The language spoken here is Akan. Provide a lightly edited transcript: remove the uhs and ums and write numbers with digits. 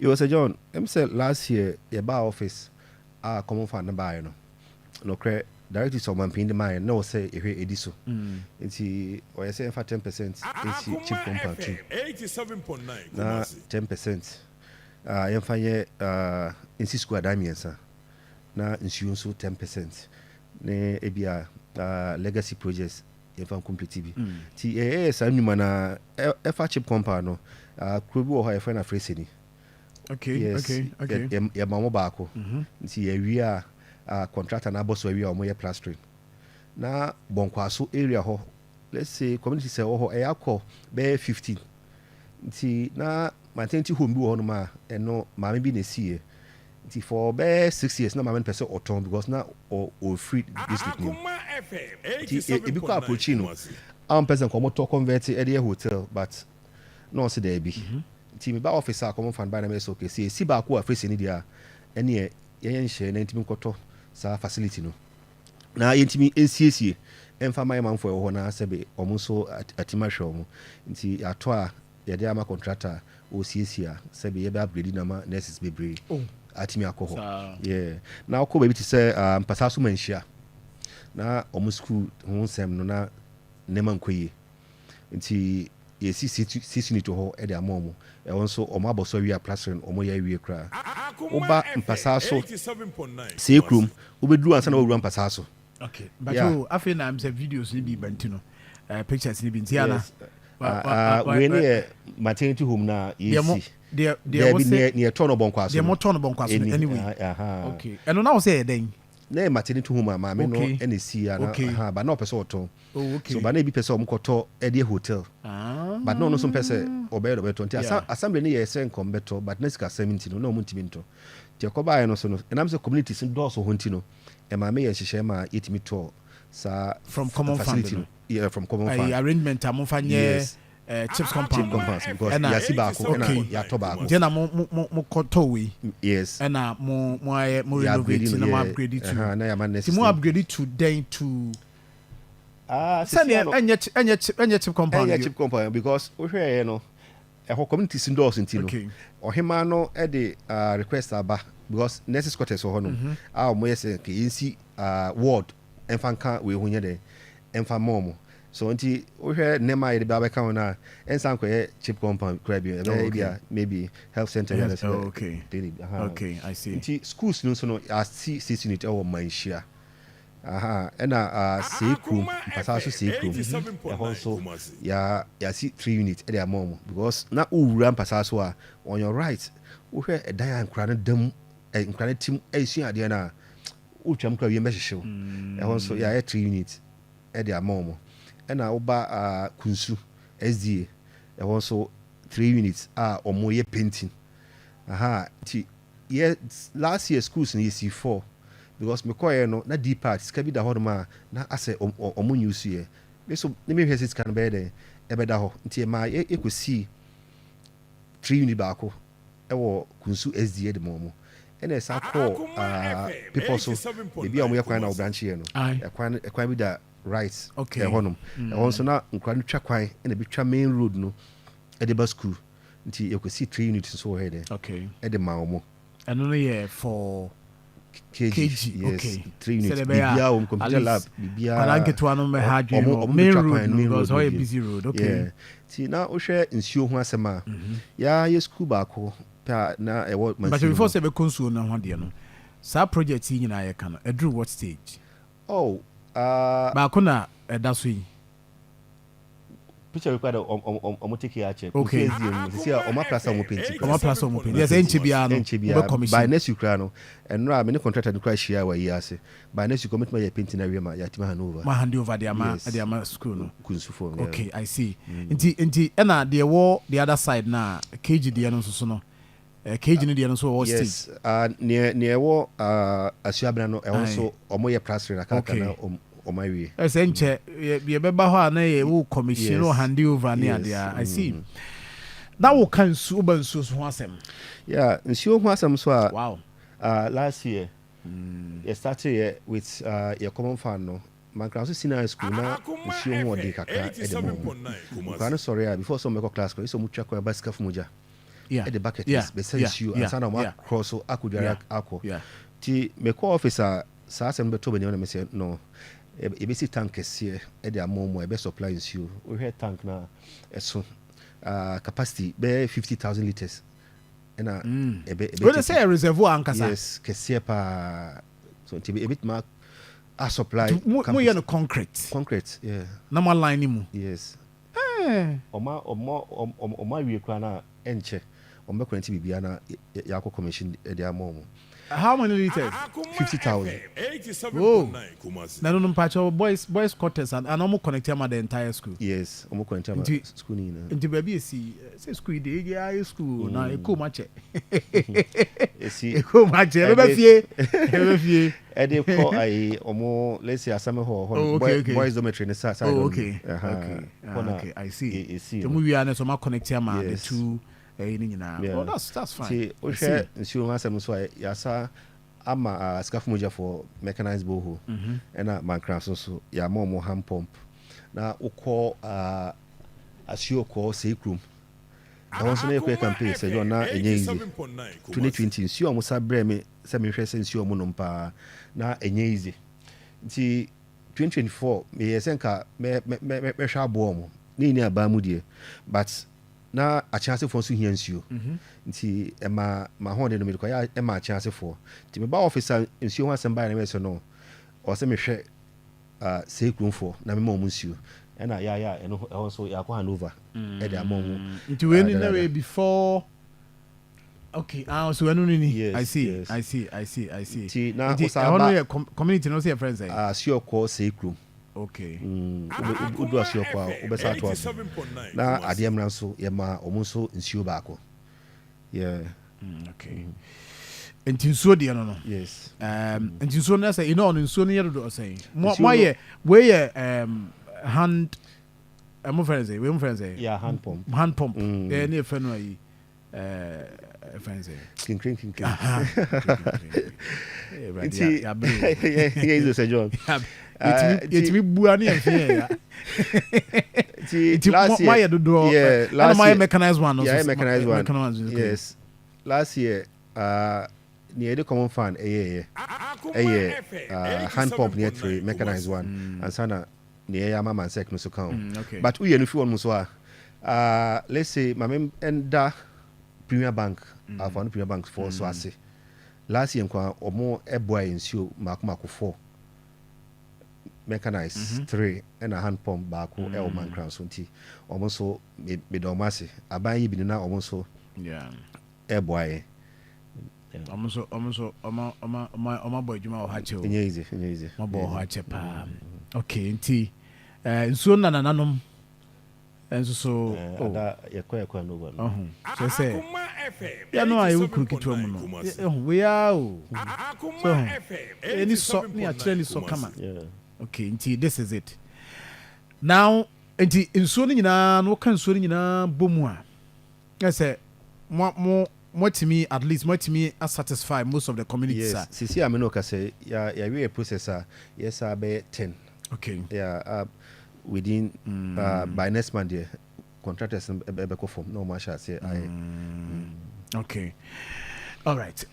It was a John. Said last year, your bar office, common fund buy no credit. Directly someone paying the mine, no say if he ediso. It's or I say for 10%, it's cheap compound too. 87.9. Na 10%. You find in square diamonds, na insurance 10%. Ne ebia legacy projects you find complete bi. Ti some new man cheap compound no. Kubu or her friend a phrase ni. Okay, yes, okay. Ya mamo baako. Nti ya wi contractor na boss we omo ye plastering. Na bonkwaso area ho. Let's say community say ho e akọ be 15. Nti na maternity home bi ho no ma eno maame bi na sie. Nti for be 6 years na maame person oton because na o free district ni. Nti e bi ko approach no. Am person come to convert e dey hotel but no say there be. Nti me ba officer come fan ba na me so okay see ba ko afresi ni dia ene ye nhye na ntimi nkoto sa facility no na yentimi ensiesie emfa my man for ho na sebe omo so atima hwe omo nti ato a ye dey ama contractor o siesie a sebe ye be upgrade na ma nurses bebre atimi akọ ho yeah na akọ ba bi ti say mpasa so manhia na omo school ho nsem no na nema nkoye nti yes sisi ni to ho e de amomo e wonso omo aboso wi a plastering omo ya wi kra oba mpasa so se krum obedru ansa na wura mpasa so okay but you afi na am say videos ni bi bantino pictures ni bi ntiana we ne maternity home na yesi there was near turn bonkwaso there mo turn bonkwaso anyway okay eno na wo say den na maternity home ma me no ene si na ba na opese oton so ba na bi pese omkoto e de hotel but no so pese obedo beto nti assembly ni ye sen kombeto but na sika 70 no omuntimi nto je ko ba no so no enam se community sin do so honti no e ma me ye hihye ma yetimi to sa from common facility fund yeah from common fund arrangement amfanye chips compound because ya si ba ko na ya to ba ko je na mo koto we yes na mo renovate na mo upgrade to na ya man next mo upgrade to then to enye chip compound because we hear no e ho community sin doors nti no ohema no e de request aba because nurses quarters ho no mo yes ke nsi ward enfanka we hunye de enfa momo so nti we hear nema ye de ba ka na ensan ko chip compound crab maybe health center okay I see nti schools no so no see unit e wo manhia sekum mpasa so sekum also ya see 3 units e dey amom because na owura mpasa so a on your right wo hwe edan ankra no dam ankra no tim esua ade na utwam kra wie mehyehew also ya 3 units e dey amom na wo ba kunsu SDA also 3 units omo ye painting ti last year schools ni C4 because me call no na deep parts ka bi da ho ma na ase omo news ye so me hwe sit kan be de e be da ho nti ma ekosi 3 unit ba ko e wo kunsu SDA de momo ene sa call people so e bi omo ye kwan na branch ye no e kwan bi da right e honum e won so na nkwan twa kwan ene bi twa main road no e de ba school nti ekosi 3 units so he de e de ma omo eno no ye for kg yes, okay 3 units bibia computer lab bibia paranke to anu me ha dwemo main road because how a busy road okay ti na o hwe nsuo ho asema ya ye school ba ko pa na e what but before say be konsuo na ho de no sa project yi nyina ye ka no edru what stage ba ko na da so yi picture required omo take care check okay see omo plaza omo paint yes enche bia no by next week no enra me ne contractor de crash here wa yi ase by next week commitment ya paint na we ma ya tima hand over the ama school no kunsu form okay I see nti na the war the other side na kg de no so no kg ne de no so what stage near wo asuabra no e so omo ye plastering akaka na omawie esenche ye beba ho ana ye wo commission o hand over na ade I see that will can su bansu so asem nsuo ho asem so a wow last year you started with your common fund no man class senior school na nsuo ho de kakra e de mo kan sorry before so me class ko so mutwa ko basika fumoja at the bucket is be sense you and sana ma cross so akudware akọ ti me call officer sa asem beto be na me say no e be si tank kese e de amomo e be supply you we hear tank na eso capacity be 50,000 liters na e be we say reservoir ankasa yes kese pa so ti be a bit ma a supply mo you no concrete yeah na ma line mu yes oma wie kra na enche oma kwenti bibia na yakọ commission e de amomo. How many liters? 50,000. Oh, no, Pacho boys quarters and almost connect the entire school. Yes, almost connect school. Into baby, say school day, yeah, school. Now, a cool match. See, cool match. Every Eddie call I almost let's say a summer hall. Boys dormitory in the side. Okay, I see. The movie are so much connect the two. Oh, that's fine. See, we share insurance and so yasa ama scaffold for mechanized boho and man craft so ya more hand pump. Now we call assure call safe room. I want to make a campaign say you na enye easy. 2020 nsure mo sabre me say me hwese nsure mo nompa na enye easy. Nti 2024 me yesenka me hwa bo mo. Ni aba mu die but na a chance for so hiansio nti ema ma honde no me kwa ya ema a chance for nti me ba officer nsio ho asem ba na me so no o se me hwe say room for na me ma nsio na ya eno also ya ko Hanover e de amon nti we ni na we before okay so we no ni yes, I see yes. I see nti na usaba community no say friends sio ko say room okay udu asio kwa ubesa to na adiem ran so ye ma omunso nsio baako yeah okay enti nsuo de no yes enti nsuo na say ino nsuo no yedo do say mo ye we ye hand mo friends yeah hand pump eh ne fe no yi friends king right yeah is Sir John it's me buani ya last year my do yeah last year mechanized one yeah mechanized one yes last year near the common fan hand pump near three mechanized one and sana near ya mama sek no so count but we no fi one so let's say my enda Premier Bank for Premier Bank for so ase last year kwa omo eboa ensio makoma 4 mechanized 3 and a hand pump baako el man crown so nti omo so me do mase aban yi bi na omo so eboa ye omo so oma boy juma o hache o easy mo bo hache pa okay nti nsuo nananom enso so ada yakwa no go so say ya no ayi ukuru kitwa mu no we are so any so ni actually so kama okay nti this is it now nti nsuo ni nyina no kan nsuo ni nyina bomu a say mo timi at least mo timi satisfy most of the communities yes sisi ameno ka say ya we a processor yes be 10 okay yeah within by next month there contractors be perform no marshal say I okay all right